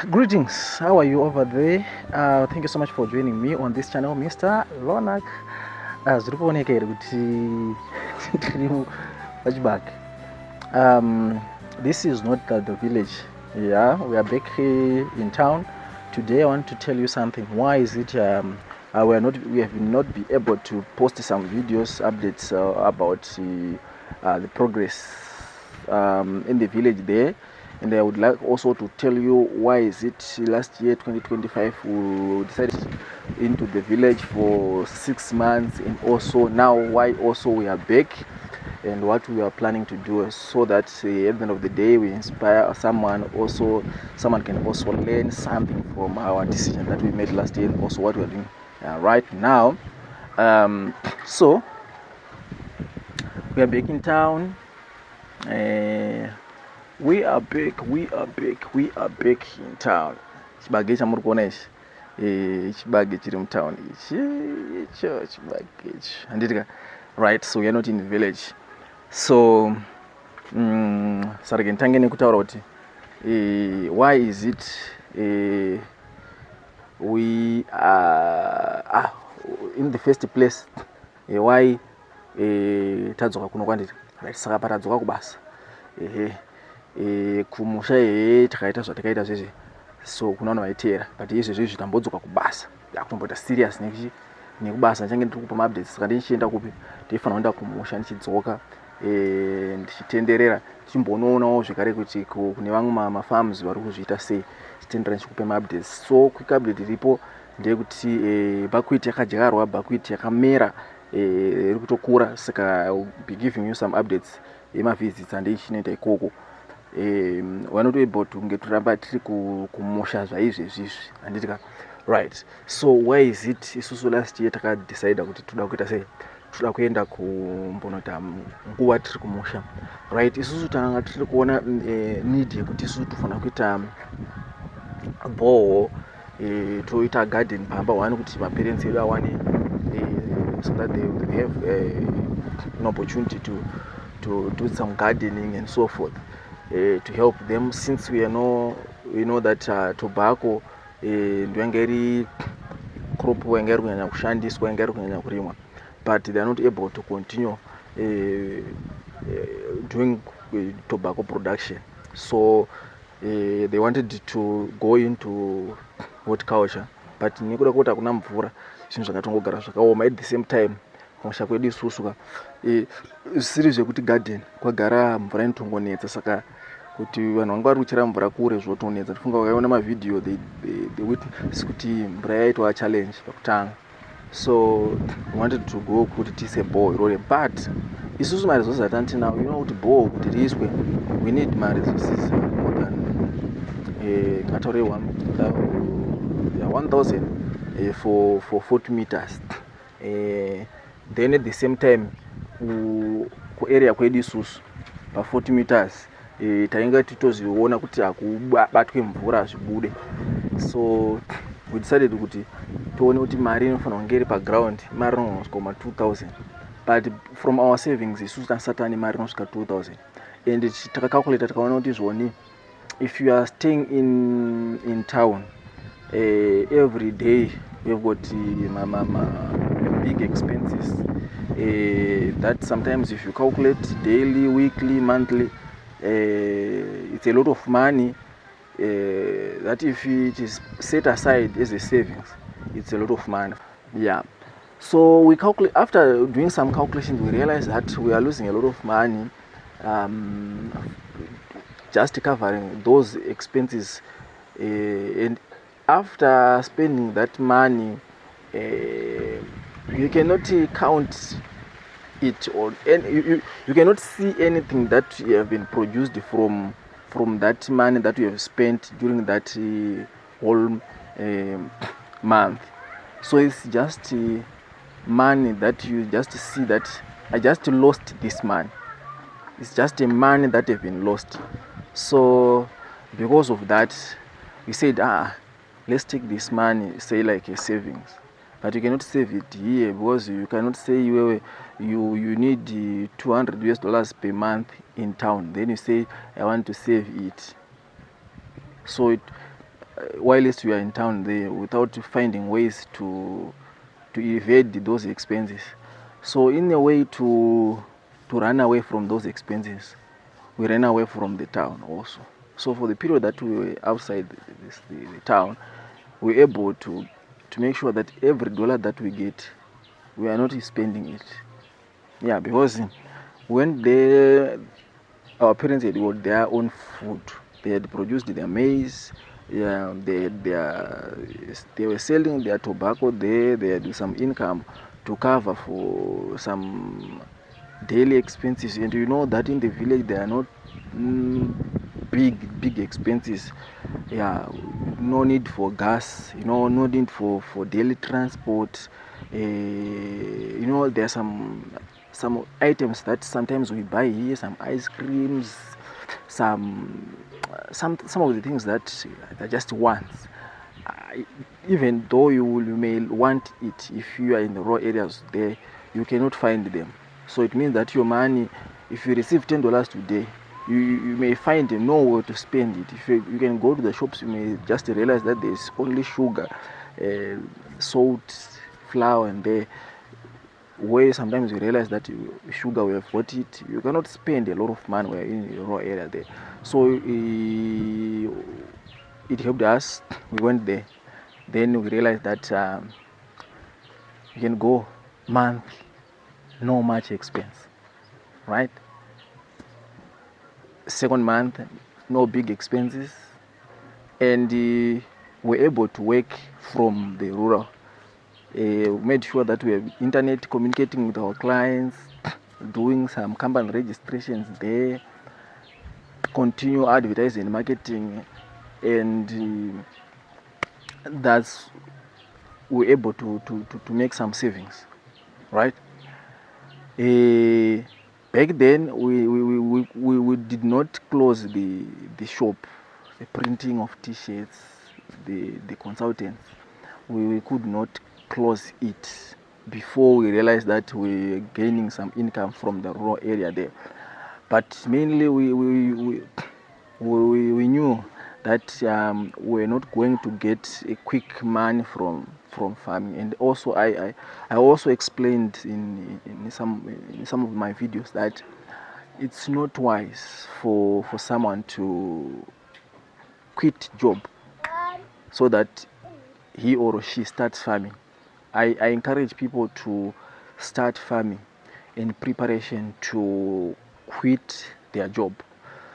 Greetings, how are you over there? Thank you so much for joining me on this channel, Mr. Lonak. Zviri kuoneka here kuti tiri pachibage. This is not the village. Yeah, we are back here in town. Today I want to tell you something. Why is it we have not been able to post some videos, updates about the progress in the village there? And I would like also to tell you why is it last year 2025 we decided into the village for 6 months, and also now why also we are back and what we are planning to do, so that at the end of the day we inspire someone can also learn something from our decision that we made last year and also what we are doing right now. So we are back in town. We are back in town. Chibage chamuri kuona ichi chibage chiri mutown icho chibage ichi handitika, right? So we are not in the village. So sarege ntange nekutaura kuti why is it we are in the first place, why tadzoka kuno kwandiri, right? Saka patadzoka kubasa kumusha takaita zvatakaita zvese, so kuna vanhu vaiteera, but izvezvi tambodzoka kubasa, yakutomboita serious nekubasa. Ndichange ndiri kupa maupdates, saka ndichienda kupi, ndeifanira kuenda kumusha ndichidzoka ndichitenderera tichimbonoonawo zvekare kuti kune vamwe mafarms vari kuzviita sei, tichitenderera ndichikupa maupdates. So quick update iripo ndeyekuti buckwheat yakadyarwa, buckwheat yakamera, iri kutokura, saka I will be giving you some updates yemavisits andichinoita ikoko. We're not able to get turamba tiri kumusha zvaizvezvizvi handitika, right? So why is it isusu last year takadecide kuti toda kuita sei, toda kuenda kumbonota nguva tiri kumusha, right? Isusu tanga tiri kuona need yekuti isusu tofanira kuita borehole, toita garden pamba one kuti maparents edu awane, so that they have an opportunity to do some gardening and so forth, to help them, since we know that tobacco ndoyanga iri crop yanga iri kunyanya kushandiswa, yanga iri kunyanya kurimwa, but they are not able to continue doing tobacco production. So they wanted to go into horticulture, but nekuda kuti hakuna mvura, zvinhu zvakatongogara zvakaoma. At the same time kumusha kwedu isusu zvisiri zvekuti garden kwagara mvura inotongonetsa, saka kuti vanhu vanga vari kuchera mvura kure zvotonetsa. Tifunga vakaona mavideo they witness kuti mvura yaitwa challenge pakutanga. So we wanted to go kuti tiise borehole, but isusu mari zvose zvatinawo, kuti borehole kuti riiswe we need mari resources more than ngataure 1000 for 40 meters. Then at the same time area kwedu isusu pa 40 meters tainga titoziona kuti hakubatwe mvura zvibude. So we decided kuti tione kuti mari inofanira kunge iri paground, mari inosvika 2000, but from our savings isusu tasati ane mari inosvika 2000, and takacalculate tikaona kuti zvoni, if you are staying in town every day we've got big expenses that sometimes if you calculate daily, weekly, monthly, it's a lot of money that if it is set aside as a savings, it's a lot of money. Yeah, so we calculate, after doing some calculations, we realized that we are losing a lot of money just covering those expenses, and after spending that money you cannot count it on, and you cannot see anything that you have been produced from that money that you have spent during that whole month. So it's just money that you just see that I just lost this money. It's just a money that have been lost. So because of that we said, let's take this money, say like a savings. But you cannot save it here, because you cannot say you need $200 per month in town, then you say I want to save it. So whilst we are in town there, without finding ways to evade those expenses. So in a way to run away from those expenses, we ran away from the town also. So for the period that we were outside the town, we were able to make sure that every dollar that we get, we are not spending it. Yeah, because when our parents had got their own food, they had produced their maize, yeah, they were selling their tobacco there, they had some income to cover for some daily expenses. And you know that in the village there are not big expenses. Yeah, no need for gas, no need for daily transport. You know, there are some items that sometimes we buy here, some ice creams, some of the things that are just wants. Even though you may want it, if you are in the rural areas there, you cannot find them. So it means that your money, if you receive $10 today, you may find nowhere to spend it. If you can go to the shops, you may just realize that there's only sugar, salt, flour, and there. Where sometimes you realize that sugar, we have bought it, you cannot spend a lot of money when you're in the raw area there. So it helped us. We went there. Then we realized that you can go month, no much expense, right? Second month, no big expenses, and we're able to work from the rural. Made sure that we have internet, communicating with our clients, doing some company registrations there, continue advertising and marketing, and that's we're able to make some savings, right? Back then we did not close the shop, the printing of t-shirts, the consultants. We could not close it before we realized that we're gaining some income from the rural area there. But mainly we knew that we're not going to get a quick money from farming. And also I also explained in some of my videos that it's not wise for someone to quit job so that he or she starts farming. I encourage people to start farming in preparation to quit their job.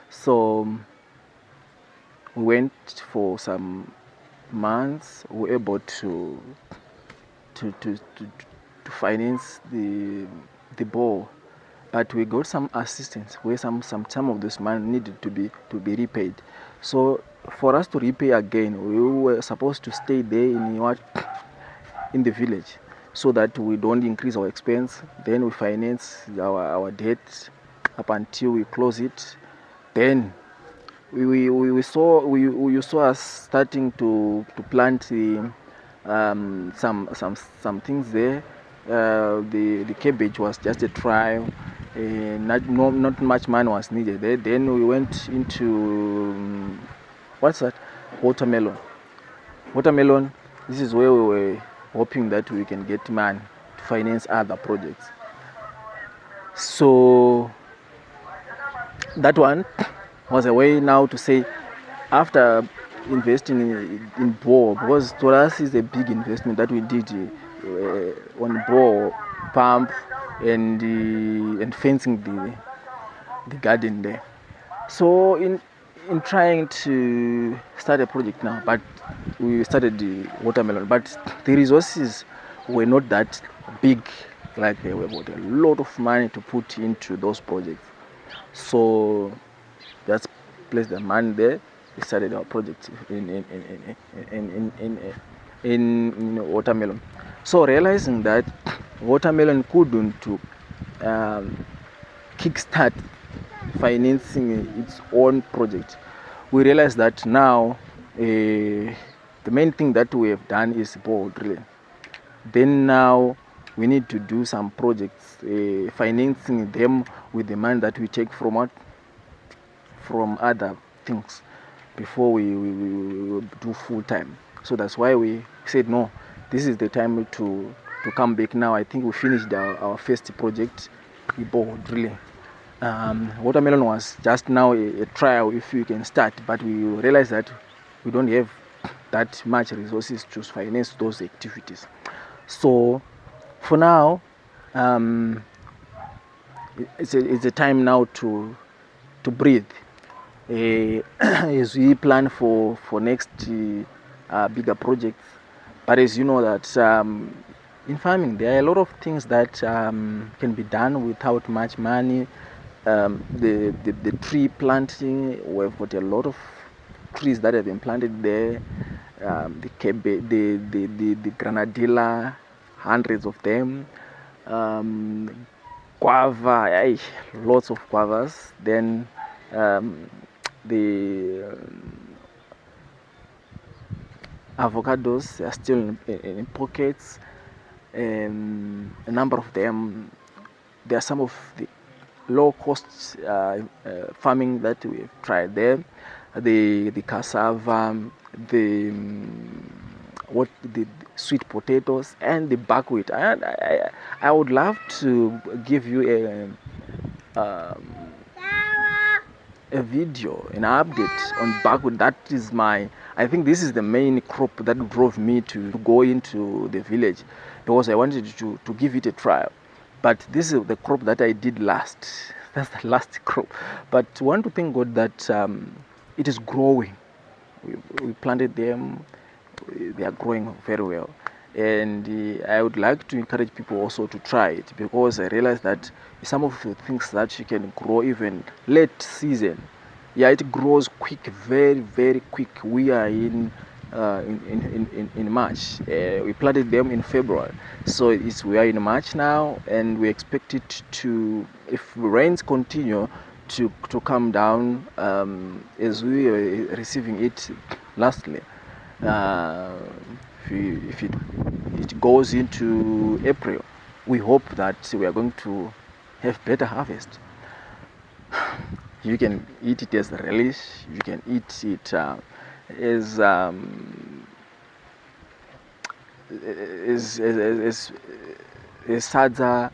So we went for some months. We were able to finance the bore, but we got some assistance where some of this money needed to be repaid. So for us to repay again, we were supposed to stay there in the village, so that we don't increase our expense. Then we finance our debt up until we close it. Then you saw us starting to plant some things there. The cabbage was just a trial. Not much money was needed there. Then we went into what's that? Watermelon. This is where we were hoping that we can get money to finance other projects. So that one was a way now to say, after investing in bore, because to us is a big investment that we did on bore pump and fencing the garden there. So in trying to start a project now, but we started the watermelon, but the resources were not that big, like they were got a lot of money to put into those projects. So just place the money there. We started our project in watermelon. So realizing that watermelon couldn't kickstart financing its own project, we realized that now the main thing that we have done is bore drilling. Then now we need to do some projects, financing them with the money that we take from other things. before we do full time. So that's why we said no, this is the time to come back now. I think we finished our first project, Ibo drilling. Watermelon was just now a trial if you can start, but we realized that we don't have that much resources to finance those activities. So for now, it's a time now to breathe as we plan for next bigger projects. But as you know that in farming there are a lot of things that can be done without much money. The tree planting, we've got a lot of trees that have been planted there. The granadilla, hundreds of them. Guava, lots of guavas. Then the avocados are still in pockets. A number of them. There are some of the low cost farming that we've tried there. The cassava, the sweet potatoes, and the buckwheat. I would love to give you a video, an update on buckwheat. That is I think this is the main crop that drove me to go into the village, because I wanted to give it a trial. But this is the crop that I did last. That's the last crop. But I want to thank God that it is growing. We planted them. They are growing very well. And I would like to encourage people also to try it, because I realize that some of the things that you can grow even late season, it grows quick, very, very quick. We are in March. We planted them in February, so we are in March now, and we expect it to, if rains continue, to come down as we are receiving it lastly. If it goes into April, we hope that we are going to have better harvest. You can eat it as a relish. You can eat it as sadza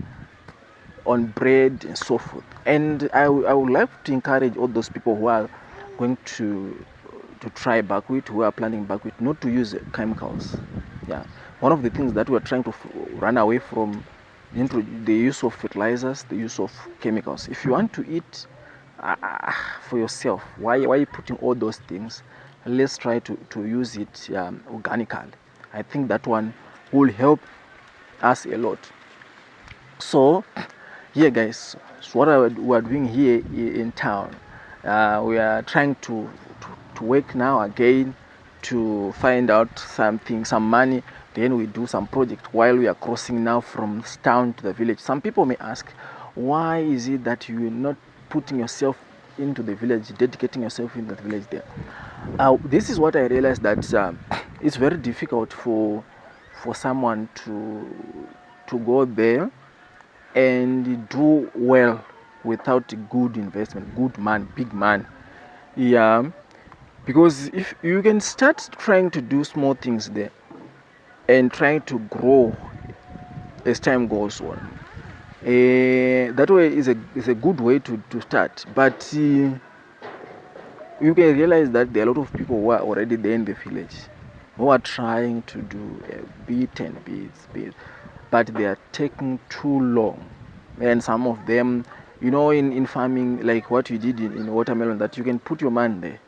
on bread and so forth. And I would like to encourage all those people who are going to try buckwheat, who are planting buckwheat, not to use chemicals. One of the things that we are trying to run away from, the use of fertilizers, the use of chemicals. If you want to eat for yourself, why are you putting all those things? Let's try to use it organically. I think that one will help us a lot. So guys, so what we are doing here in town, we are trying to work now again to find out something, some money. Then we do some project while we are crossing now from town to the village. Some people may ask, why is it that you are not putting yourself into the village, dedicating yourself in the village there? This is what I realized, that it's very difficult for someone to go there and do well without a good investment, good man, big man. Because if you can start trying to do small things there and trying to grow as time goes on, that way is a good way to start. But you can realize that there are a lot of people who are already there in the village, who are trying to do bits, but they are taking too long. And some of them, in farming, like what you did in watermelon, that you can put your man there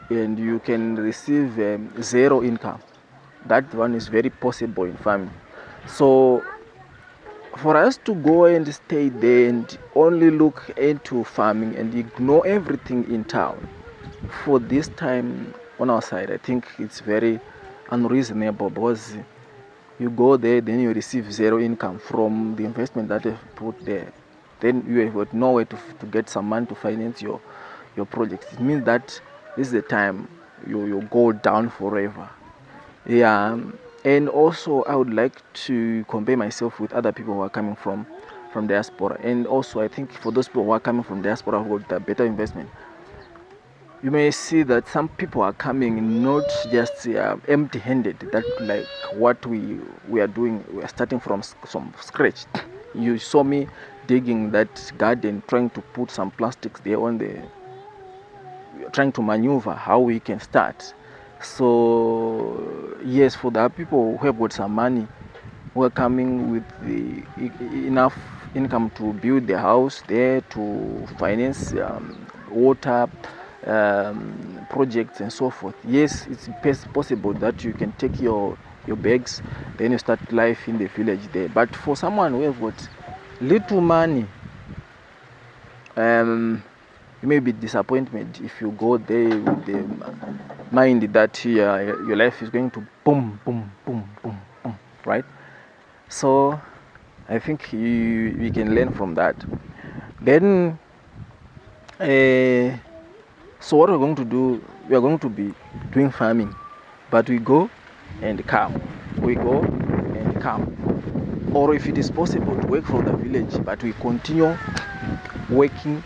and you can receive zero income. That one is very possible in farming. So for us to go and stay there and only look into farming and ignore everything in town for this time on our side, I think it's very unreasonable, because you go there, then you receive zero income from the investment that you've put there. Then you have no way to get some money to finance your project. It means that this is the time you go down forever. And also I would like to compare myself with other people who are coming from diaspora. And also I think for those people who are coming from diaspora who got a better investment, you may see that some people are coming not just empty-handed, that like what we are doing, we are starting from scratch. You saw me digging that garden, trying to put some plastics there on the, trying to maneuver how we can start. So yes, for the people who have got some money, who are coming with the enough income to build the house there, to finance water projects and so forth. Yes, it's possible that you can take your bags, then you start life in the village there. But for someone who have got little money, you may be disappointed if you go there with the mind that your life is going to boom, boom, boom, boom, boom, right? So I think we can learn from that. Then, so what we're going to do, we are going to be doing farming, but we go and come. We go and come. Or if it is possible to work from the village, but we continue working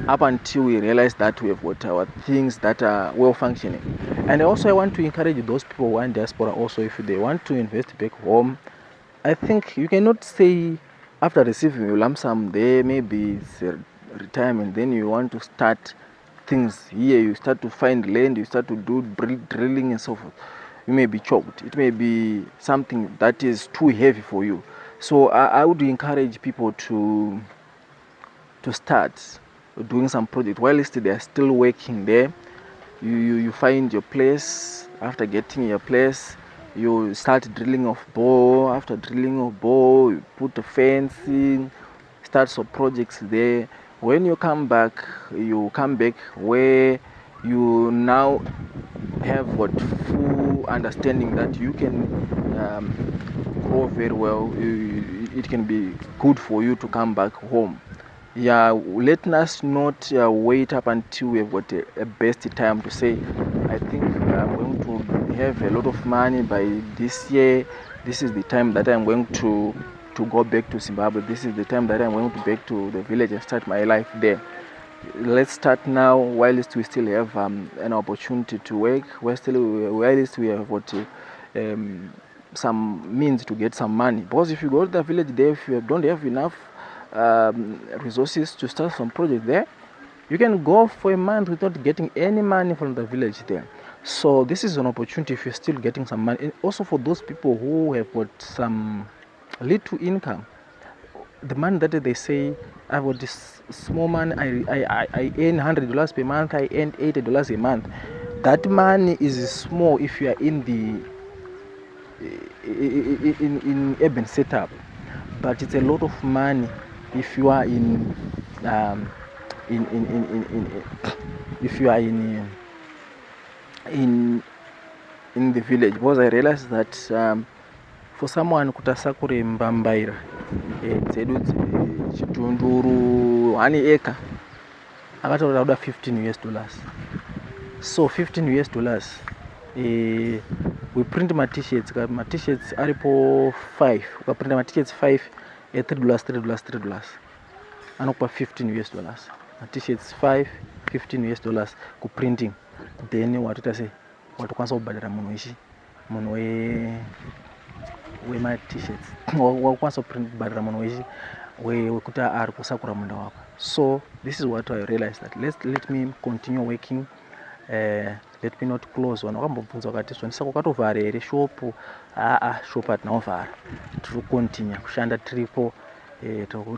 up until we realize that we have got our things that are well functioning. And also I want to encourage those people who are in diaspora also, if they want to invest back home, I think you cannot say after receiving your lump sum there, maybe it's a retirement, then you want to start things here, you start to find land, you start to do drilling and so forth. You may be choked. It may be something that is too heavy for you. So I would encourage people to start doing some project whilst they are still working there. You find your place. After getting your place, you start drilling of bore. After drilling of bore, you put the fencing, start some projects there. When you come back where you now have what full understanding that you can grow very well. It can be good for you to come back home. Yeah, let us not wait up until we've got a best time to say, I think I'm going to have a lot of money by this year. This is the time that I'm going to go back to Zimbabwe. This is the time that I'm going to back to the village and start my life there. Let's start now whilst we still have an opportunity to work, whilst we have got some means to get some money. Because if you go to the village there, if you don't have enough resources to start some project there, you can go for a month without getting any money from the village there. So this is an opportunity if you're still getting some money. And also for those people who have got some little income, the money that they say, I've got this small money, I earn $100 per month, I earn $80 a month. That money is small if you are in urban setup, but it's a lot of money if you are if you are in the village. Because I realized that for someone kutasakure mbambaira dzedu chitunduru 1 acre akataura kuda $15. So $15 we print t-shirts aripo 5, ukaprint t-shirts 5 $3 anokupa $15. T-shirts 5 $15 kuprinting, then watoita sei watokwanisa kubhadhara munhu wema-t-shirts wakwanisa kubhadhara munhu wekuti ari kusakura munda wako. So this is what I realized, that let me continue working, let me not close. Vanhu vakambobvunza vakati zvandisa kwakatovhara here shopu? Shopu hatinovhara, tiri kukontinya kushanda tiripo,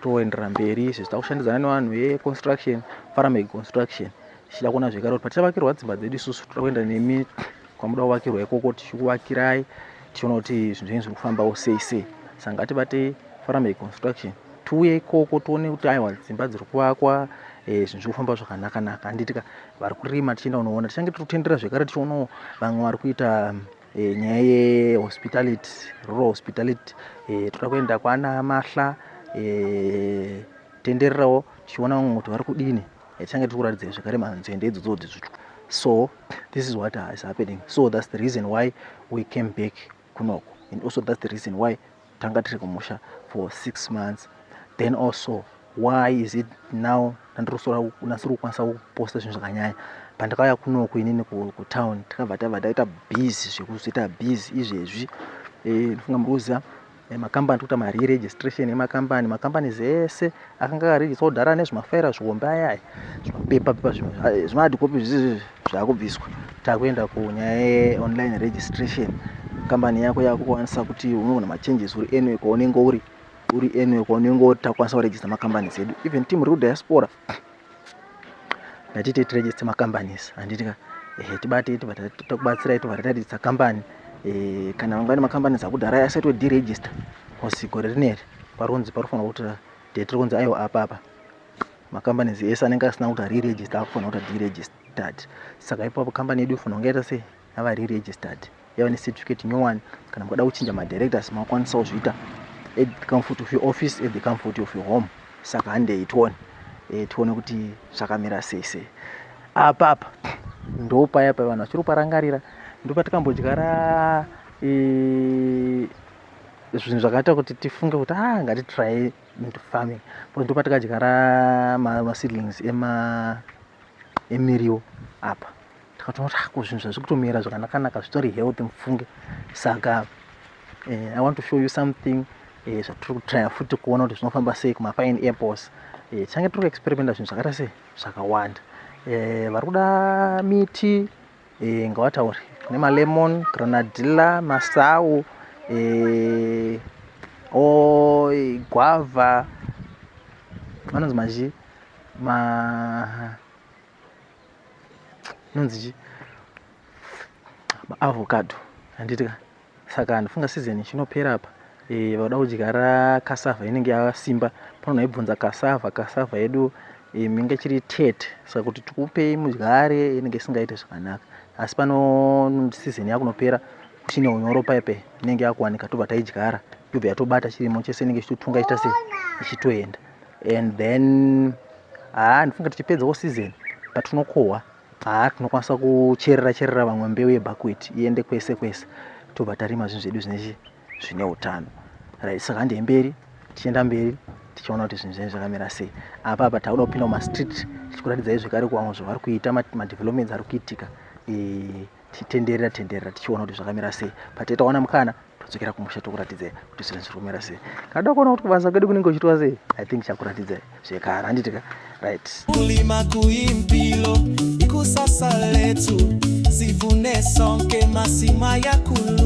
toenderera mberi. Izvi takushandidzana nevanhu veconstruction, Farameg Construction, tichida kuona zvekare kuti patichavakirwa dzimba dzedu isusu toda kuenda nemi kwamuda kuvakirwa ikoko, tichikuvakirai tichiona kuti zvinhu zvenyu zviri kufambawo sei. Saka ngatibatei Farameg Construction, tiuye ikoko tione kuti aiwa dzimba dziri kuvakwa, zvinhu zviri kufamba zvakanaka. Handitika vari kurima tichienda kunoona, tichange tiri kutendera zvekare tichionawo vamwe vari kuita nyaya yehospitality, rural hospitality. Toda kuenda kwana Mahla tendererawo tichiona vamwe kuti vari kudini, tichange tiri kuratidza zvekare manzende idzodzo dzitsvuku. So this is what is happening. So that's the reason why we came back kunoko, and also that's the reason why tanga tiri kumusha for 6 months. Then also why is it now ndandirosora unasiri kwanisa kuposta zvinhu zvakanyanya. Pandakauya kunoku inini kutown takabva taita busy zvekuzoita busy izvezvi. Ndifunga muruziva makambani kuita re-registration emakambani zese akanga akaregistrwa kudhara nezvimafaira zvihombe ayaya zvimapepa zvimahadhikopi zvizvi zvakubviswa. Takuenda kunyaya ye-online registration. Kambani yako yakukwanisa kuti unoona machanges uri anyway kwaunenge uri anyway kwaunenge uri takwanisa kuregister makambani zedu. Even team iri kudiaspora ndatiti tiregister makambanis handitika tibate takubatsirai tobva taregister kambani. Kana vangane makambani akudhara asati deregister because gore rineri paronzi parofanira kuti tiri kunzi aiwa apa makambani ese anenge asina kuti re-register akufanira kuti deregistered. Saka ipapo kambani yedu ifanira kunge yaita sei yava re-registered yava necertificate nyowani. Kana mukada kuchinja madirectors makwanisa kuzviita at the comfort of your office, at the comfort of your home. Saka handei tione kuti zvakamira sei. Apa ndo paya vanhu vachiri kuparangarira, ndo patikambodyara zvinhu zvakaita kuti tifunge kuti ngatitry into farming. Ndo patakadyara ma-seedlings emiriwo apa. Takatoona kuti zvinhu zviri kutomira zvakanaka zvitori healthy mufunge. Saka I want to show you something zvatiri kutrya futi kuona kuti zvinofamba sei kuma-fine apples. Change tiri kuexperimenta zvinhu zvakaita sei zvakawanda. Vari kuda miti ngavataure kune malemon, granadilla, masau, guava, vanonzi mazhi nonzi avocado handitika. Saka ndifunga season chinopera apa vada kudyara cassava inenge yasimba. Pano naibvunza cassava yedu minge chiri tete, saka kuti tikupei mudyare inenge isingaite zvakanaka. Asi pano season yakunopera chine unyoro paipe inenge yakuwanika tobva taidyara yobva yatobata chirimo chese inenge ichitotunga ichita sei ichitoenda. And then ndifunga tichipedzawo season patinokohwa tinokwanisa kucherera vamwe mbeu yebuckwheat iende kwese tobva tarima zvinhu zvedu zvine utano. Right, saka handei mberi tichienda mberi tichiona kuti zvinhu zvedu zvakamira sei. Apa takuda kupinda mumastreet tichikuratidza zvekare kuvanhu zvavari kuita madevelopments ari kuitika. Titenderera tichiona kuti zvakamira sei. Patitaona mukana todzokera kumusha tokuratidzai kuti zvinhu zviri kumira sei. Kada kuona kuti kubasa kwedu kunenge kuchiitwa sei, I think chakuratidzai zvekare handitika. Right, kulima kuimpilo ikusasa letu sivune sonke masima yakulu.